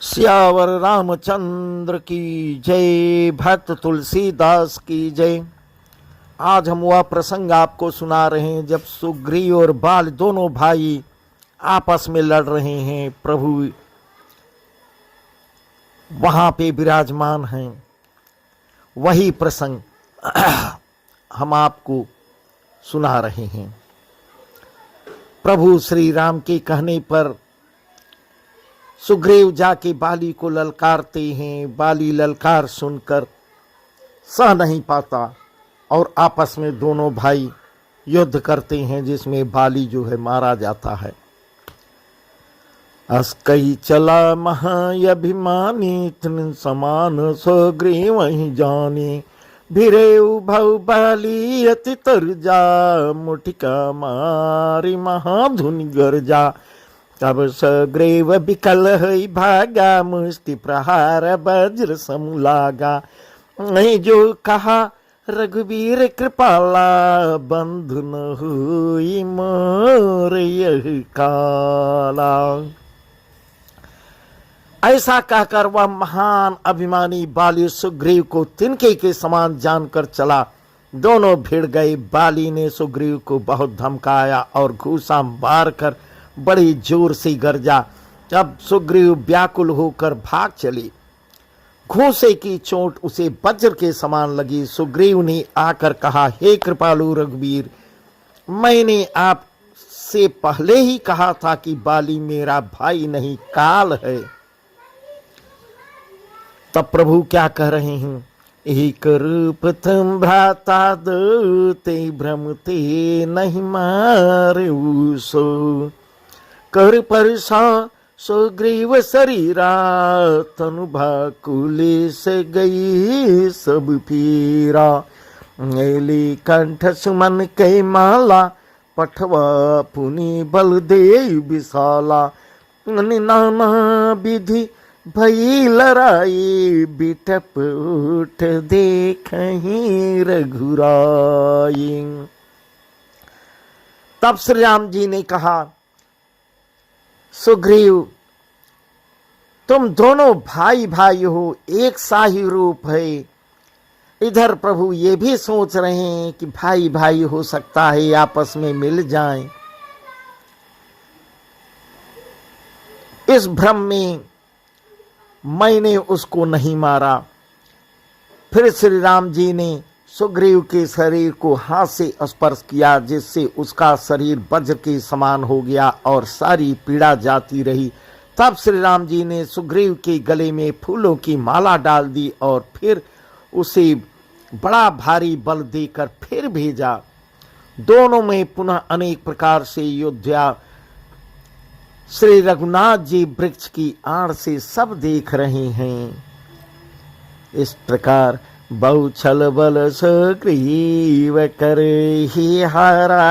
सियावर रामचंद्र की जय। भक्त तुलसीदास की जय। आज हम वह प्रसंग आपको सुना रहे हैं जब सुग्रीव और बाल दोनों भाई आपस में लड़ रहे हैं। प्रभु वहां पे विराजमान हैं। वही प्रसंग हम आपको सुना रहे हैं। प्रभु श्री राम के कहने पर सुग्रीव जाके बाली को ललकारते हैं। बाली ललकार सुनकर सह नहीं पाता और आपस में दोनों भाई युद्ध करते हैं, जिसमें बाली जो है मारा जाता है। अस्कई चला महाअभिमानी तिन समान सुग्रीव वही जाने भिरेउ भव बाली अति तरजा मुठिका मारी महाधुनि गरजा। तब सुग्रीव विकल हई भागा मुष्टि प्रहार वज्र समूलागा। नहीं जो कहा रघुवीर कृपाला बंधु न हुई मोर यह काला। ऐसा कहकर वह महान अभिमानी बाली सुग्रीव को तिनके के समान जानकर चला। दोनों भिड़ गए। बाली ने सुग्रीव को बहुत धमकाया और घूसा मारकर बड़ी जोर से गरजा। तब सुग्रीव व्याकुल होकर भाग चली। घूसे की चोट उसे वज्र के समान लगी। सुग्रीव ने आकर कहा, हे कृपालु रघुवीर, मैंने आपसे पहले ही कहा था कि बाली मेरा भाई नहीं काल है। तब प्रभु क्या कह रहे हैं, एक रूप तुम भ्राता दो ते भ्रमते नहीं मारे सो। कर परसा सुग्रीव शरीरा तनु भाकुले से गई सब पीरा। एली कंठ सुमन के माला पठवा पुनि बल दे विशाला। नाना विधि भई लड़ाई बिटप उठ देखहीं रघुराई। तब श्री राम जी ने कहा, सुग्रीव तुम दोनों भाई भाई हो, एक सा ही रूप है। इधर प्रभु ये भी सोच रहे हैं कि भाई भाई हो सकता है आपस में मिल जाएं। इस भ्रम में मैंने उसको नहीं मारा। फिर श्री राम जी ने सुग्रीव के शरीर को हाथ से स्पर्श किया, जिससे उसका शरीर वज्र के समान हो गया और सारी पीड़ा जाती रही। तब श्री राम जी ने सुग्रीव के गले में फूलों की माला डाल दी और फिर उसे बड़ा भारी बल देकर फिर भेजा। दोनों में पुनः अनेक प्रकार से युद्ध। श्री रघुनाथ जी वृक्ष की आड़ से सब देख रहे हैं। इस प्रकार बहु छल बल सुग्रीव करे ही हारा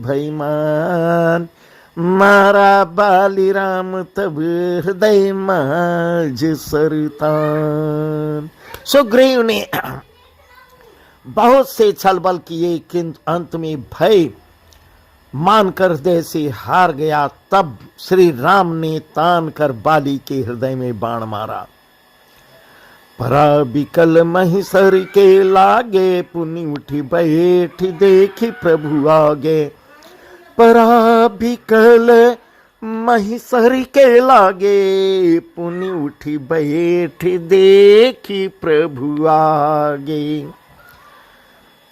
भैमान। मारा बाली राम तब हृदय माज सरतान। सुग्रीव ने बहुत से छल बल किए, किंतु अंत में भय मानकर हृदय से हार गया। तब श्री राम ने तान कर बाली के हृदय में बाण मारा। परा बिकल महिषर के लागे पुनि उठी बैठी देखी प्रभु आगे। परा बिकल महिषर के लागे पुनि उठी बैठी देखी प्रभु आगे।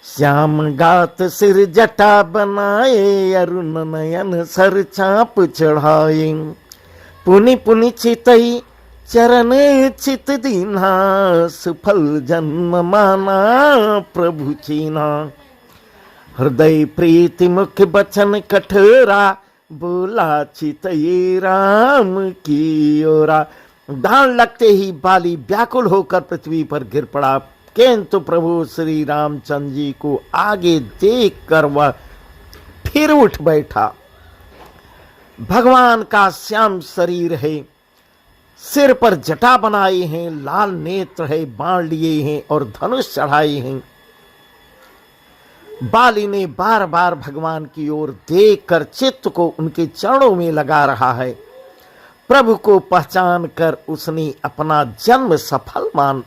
श्याम गात सिर जटा बनाए अरुण नयन सर चाप चढ़ाए। पुनि पुनि चितई चरण चित दीना सुफल जन्म माना प्रभु चीना। हृदय प्रीति मुख बचन कठोरा बोला चितई राम की ओरा। दान लगते ही बाली व्याकुल होकर पृथ्वी पर गिर पड़ा, किंतु प्रभु श्री रामचंद्र जी को आगे देख कर वह फिर उठ बैठा। भगवान का श्याम शरीर है, सिर पर जटा बनाए हैं, लाल नेत्र है, बाण लिए हैं और धनुष चढ़ाए हैं। बाली ने बार बार भगवान की ओर देखकर चित्त को उनके चरणों में लगा रहा है। प्रभु को पहचान कर उसने अपना जन्म सफल मान।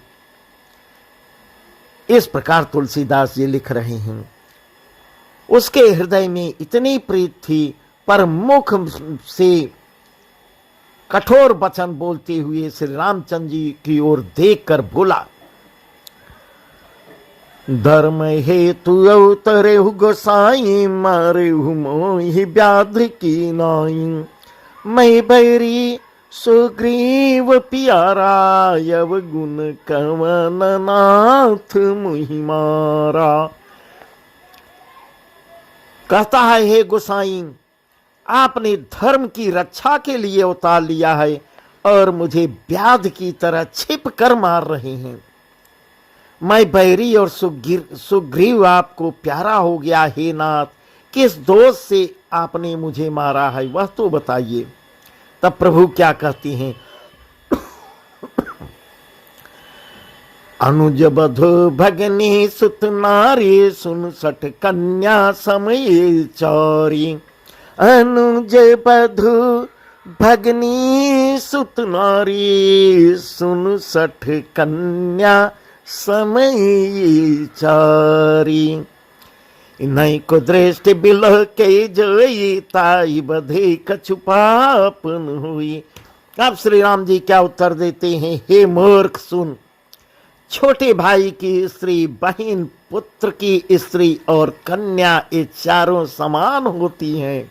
इस प्रकार तुलसीदास जी लिख रहे हैं। उसके हृदय में इतनी प्रीति थी, पर मुख से कठोर वचन बोलते हुए श्री रामचंद्र जी की ओर देखकर बोला, धर्म हेतु अवतरे गोसाई, मारे मोहि व्याध की नाई। मैं बैरी सुग्रीव प्यारा, यव गुण कवन नाथ मुहि मारा। कहता है, हे गोसाई, आपने धर्म की रक्षा के लिए अवतार लिया है और मुझे व्याध की तरह छिप कर मार रहे हैं। मैं बैरी और सुग्रीव आपको प्यारा हो गया। हे नाथ, किस दोष से आपने मुझे मारा है वह तो बताइए। तब प्रभु क्या कहती हैं, अनुज बधु भगनी सुत नारी, सुन सठ कन्या समय चौरी। अनुज बधु भगनी सुत नारी, सुन सठ कन्या समय चारी। नहीं को दृष्टि बिलह के जोई, ताई बधे कछु पापन हुई। अब श्री राम जी क्या उत्तर देते हैं, हे मूर्ख सुन, छोटे भाई की स्त्री, बहन, पुत्र की स्त्री और कन्या, ये चारों समान होती हैं।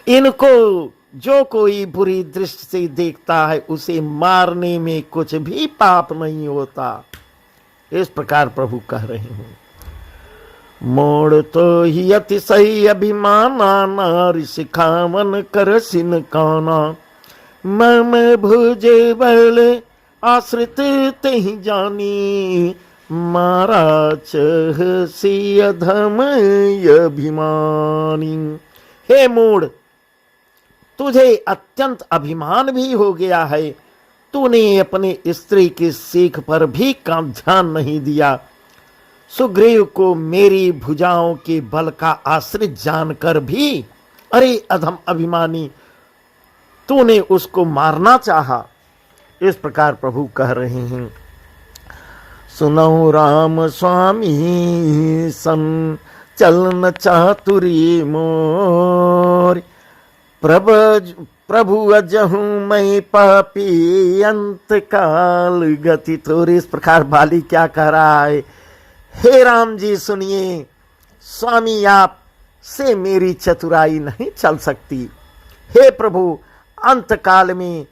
इनको जो कोई बुरी दृष्टि से देखता है उसे मारने में कुछ भी पाप नहीं होता। इस प्रकार प्रभु कह रहे हैं। मोड़ तो ही अतिशय अभिमाना, नारी सिखावन कर सिन काना। मम भुज बल आश्रित तेहि जानी, मारा चह सी अधम अभिमानी। हे मूढ़, तुझे अत्यंत अभिमान भी हो गया है। तूने अपने स्त्री की सीख पर भी काम ध्यान नहीं दिया। सुग्रीव को मेरी भुजाओं के बल का आश्रित जानकर भी, अरे अधम अभिमानी, तूने उसको मारना चाहा। इस प्रकार प्रभु कह रहे हैं। सुनौ राम स्वामी सन, चलन चातुरी मोर। प्रभु अजहूं मैं पापी, अंत काल गति तोर। इस प्रकार बाली क्या कह रहा है, हे राम जी सुनिए, स्वामी आप से मेरी चतुराई नहीं चल सकती। हे प्रभु, अंत काल में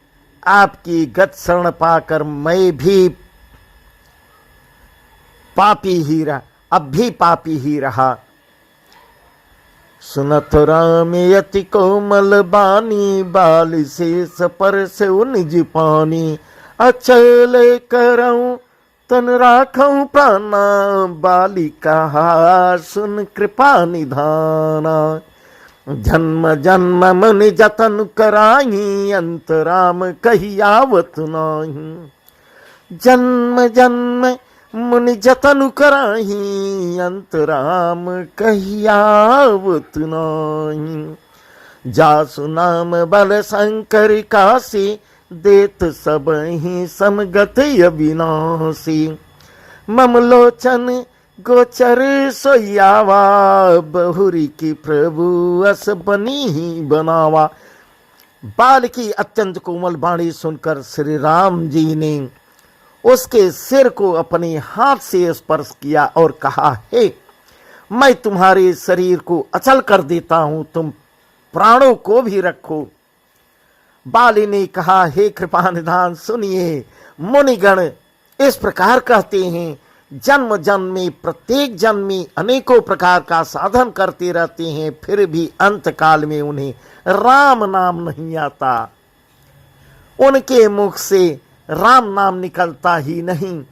आपकी गत शरण पाकर मैं भी पापी ही रहा, अब भी पापी ही रहा। सुनत राम यति कोमल बानी, बाल शेष पर से निज पानी। अचल करऊं तन राखऊं प्राणा, बाली कहा सुन कृपा निधाना। जन्म जन्म मुनि जतन कराही, अंत राम कही आवत नाही। जन्म जन्म मुनि जतन कराही, अंत राम कही आवत नाही। जासु नाम बल शंकर काशी, देत सब ही समगत अविनाशी। मम लोचन गोचर सोयावा, बहुरी की प्रभु अस बनी ही बनावा। बाल की अत्यंत कोमल वाणी सुनकर श्री राम जी ने उसके सिर को अपने हाथ से स्पर्श किया और कहा, हे मैं तुम्हारे शरीर को अचल कर देता हूं, तुम प्राणों को भी रखो। बाली ने कहा, हे कृपा निधान सुनिए, मुनिगण इस प्रकार कहते हैं, जन्म जन्म में प्रत्येक जन्म में अनेकों प्रकार का साधन करते रहते हैं, फिर भी अंत काल में उन्हें राम नाम नहीं आता। उनके मुख से राम नाम निकलता ही नहीं।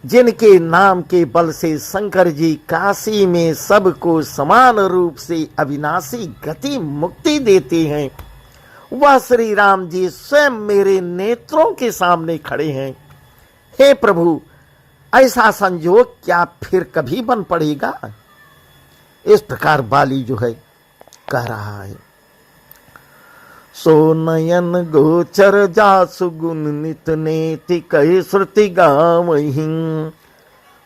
जिनके नाम के बल से शंकर जी काशी में सबको समान रूप से अविनाशी गति मुक्ति देते हैं, वह श्री राम जी स्वयं मेरे नेत्रों के सामने खड़े हैं। हे प्रभु, ऐसा संजोग क्या फिर कभी बन पड़ेगा? इस प्रकार बाली जो है कह रहा है। सो नयन गोचर जासु गुण नित नेति कहि श्रुति गावहीं।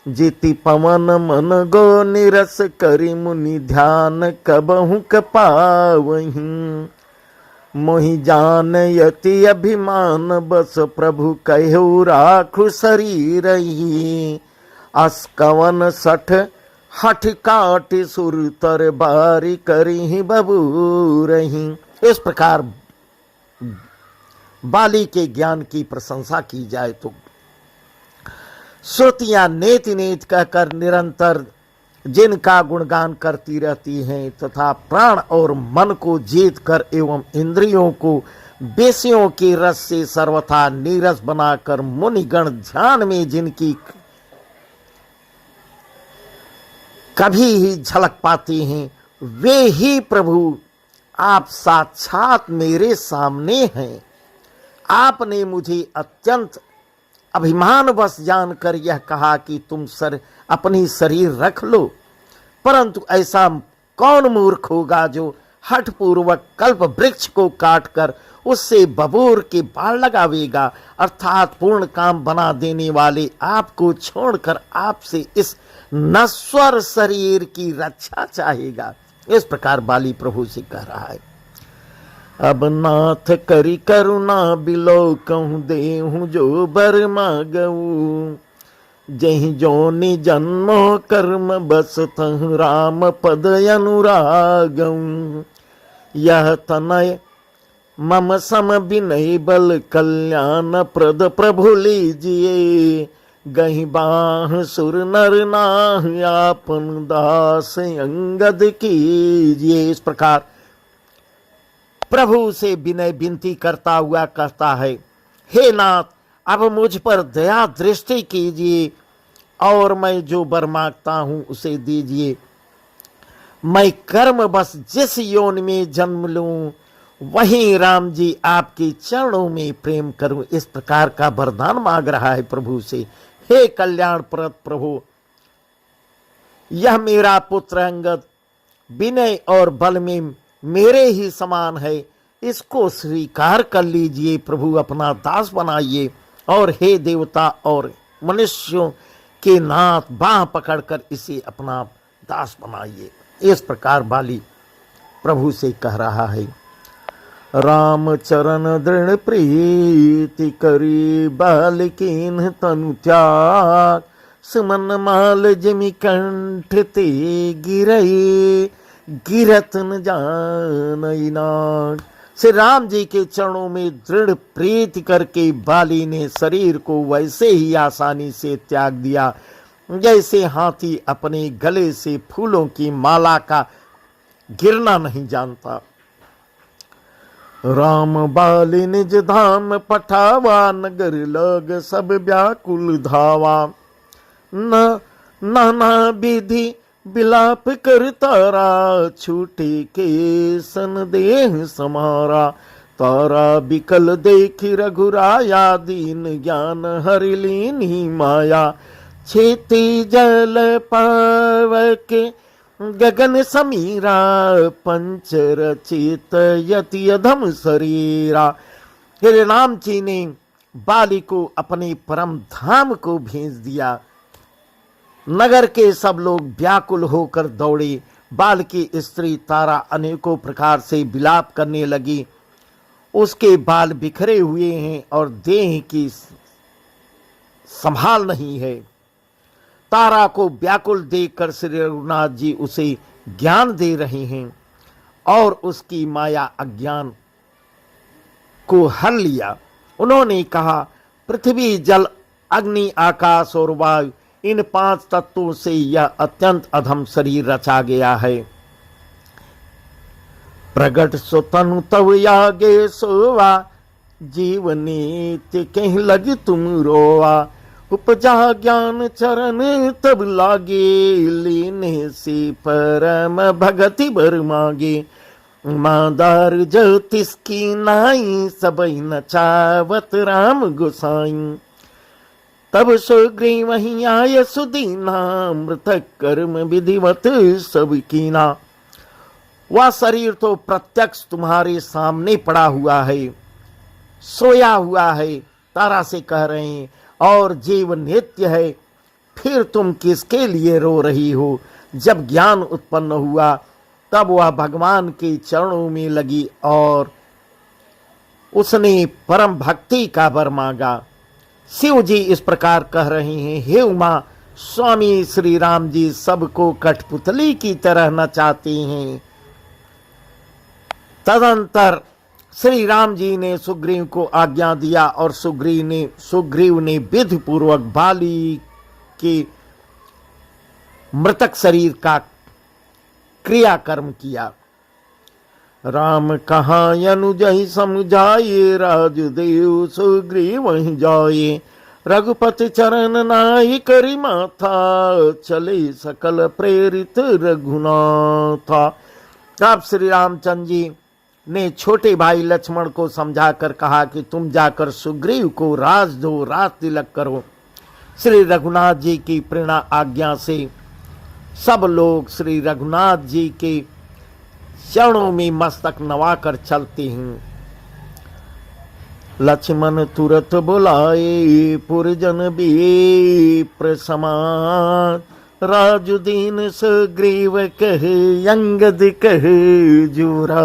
जिति पवन मन गो निरस करि मुनि ध्यान कबहु कपावहीं। मोहि जान यति अभिमान बस प्रभु कहु राखु शरीरहि। अस कवन सठ हठ काट सुर तर बारी करी बबूरही। इस प्रकार बाली के ज्ञान की प्रशंसा की जाए तो श्रुतियां नेति नेति कहकर निरंतर जिनका गुणगान करती रहती हैं तथा प्राण और मन को जीत कर एवं इंद्रियों को बेसियों के रस से सर्वथा नीरस बनाकर मुनिगण ध्यान में जिनकी कभी ही झलक पाते हैं, वे ही प्रभु आप साक्षात मेरे सामने हैं। आपने मुझे अत्यंत अभिमानवश जानकर यह कहा कि तुम अपनी शरीर रख लो, परंतु ऐसा कौन मूर्ख होगा जो हठ पूर्वक कल्प वृक्ष को काटकर उससे बबूर के बाल लगावेगा, अर्थात पूर्ण काम बना देने वाले आपको छोड़कर आपसे इस नश्वर शरीर की रक्षा चाहेगा। इस प्रकार बाली प्रभु से कह रहा है। अब नाथ करी करुणा बिलो कहूँ देहूँ जो बर मागऊ। जहि जोनि जन्मो कर्म बस तह राम पद अनुरागऊ। यह तनय मम सम बिनय बल कल्याण प्रद प्रभु लीजिए। गहि बाह सुर नर नाह आपन दास अंगद कीजिए। इस प्रकार प्रभु से विनय विनती करता हुआ कहता है, हे नाथ अब मुझ पर दया दृष्टि कीजिए और मैं जो वर मांगता हूं उसे दीजिए। मैं कर्म बस जिस योनि में जन्म लूं वहीं राम जी आपके चरणों में प्रेम करूं। इस प्रकार का वरदान मांग रहा है प्रभु से। हे कल्याणप्रद प्रभु, यह मेरा पुत्र अंगद विनय और बल में मेरे ही समान है, इसको स्वीकार कर लीजिए। प्रभु अपना दास बनाइए और हे देवता और मनुष्यों के नाथ बाह पकड़कर इसे अपना दास बनाइए। इस प्रकार बाली प्रभु से कह रहा है। राम चरण दृढ़ प्रीति करी बाल कीन्ह तनु त्याग। सुमन माल जिमि कंठ ते गिरई गिरत न जानई नाग। श्री राम जी के चरणों में दृढ़ प्रीति करके बाली ने शरीर को वैसे ही आसानी से त्याग दिया जैसे हाथी अपने गले से फूलों की माला का गिरना नहीं जानता। राम बाली निज धाम पठावा नगर लग सब व्याकुल धावा। न नाना विधि बिलाप कर तारा छूटे के सन देह समारा। तारा बिकल देखी रघुराया दीन ज्ञान हरिलीनी माया। छेती जल पावक गगन समीरा पंचर चेत यति अधम शरीरा। श्री राम जी ने बाली को अपने परम धाम को भेज दिया। नगर के सब लोग व्याकुल होकर दौड़े। बाल की स्त्री तारा अनेकों प्रकार से विलाप करने लगी। उसके बाल बिखरे हुए हैं और देह की संभाल नहीं है। तारा को व्याकुल देखकर श्री रघुनाथ जी उसे ज्ञान दे रहे हैं और उसकी माया अज्ञान को हर लिया। उन्होंने कहा, पृथ्वी जल अग्नि आकाश और वायु इन 5 तत्वों से यह अत्यंत अधम शरीर रचा गया है। प्रगट सो तनु तव यागे सोवा। जीवनीत कहीं लगी तुम रोवा। उपजा ज्ञान चरण तब लागे। लेने से परम भगति बर मांगे। मादार ज्योतिष की नाई सबई नचावत राम गोसाई। तब सुग्रीव वहीं आय सुदीना। मृतक कर्म विधिवत सब कीना। वह शरीर तो प्रत्यक्ष तुम्हारे सामने पड़ा हुआ है, सोया हुआ है, तारा से कह रहे हैं, और जीवन नित्य है। फिर तुम किसके लिए रो रही हो? जब ज्ञान उत्पन्न हुआ तब वह भगवान के चरणों में लगी और उसने परम भक्ति का वर मांगा। शिव जी इस प्रकार कह रहे हैं, हे उमा, स्वामी श्री राम जी सबको कठपुतली की तरह नचाते हैं। तदंतर श्री राम जी ने सुग्रीव को आज्ञा दिया और सुग्रीव ने विधि पूर्वक बाली के मृतक शरीर का क्रियाकर्म किया। राम कहाँ अनुजहि समझाये, राजदेव सुग्रीव वहीं जाए। रघुपति चरण नाहि करि माथा, चले सकल प्रेरित रघुनाथा। तब श्री रामचंद्र जी ने छोटे भाई लक्ष्मण को समझाकर कहा कि तुम जाकर सुग्रीव को राज दो, राज तिलक करो। श्री रघुनाथ जी की प्रेरणा आज्ञा से सब लोग श्री रघुनाथ जी के चरणों में मस्तक नवाकर चलते हैं। लक्ष्मण तुरत बुलाए, पुरजन विप्र समान। राजुदीन सुग्रीव कहे, अंगद कहे जुरा।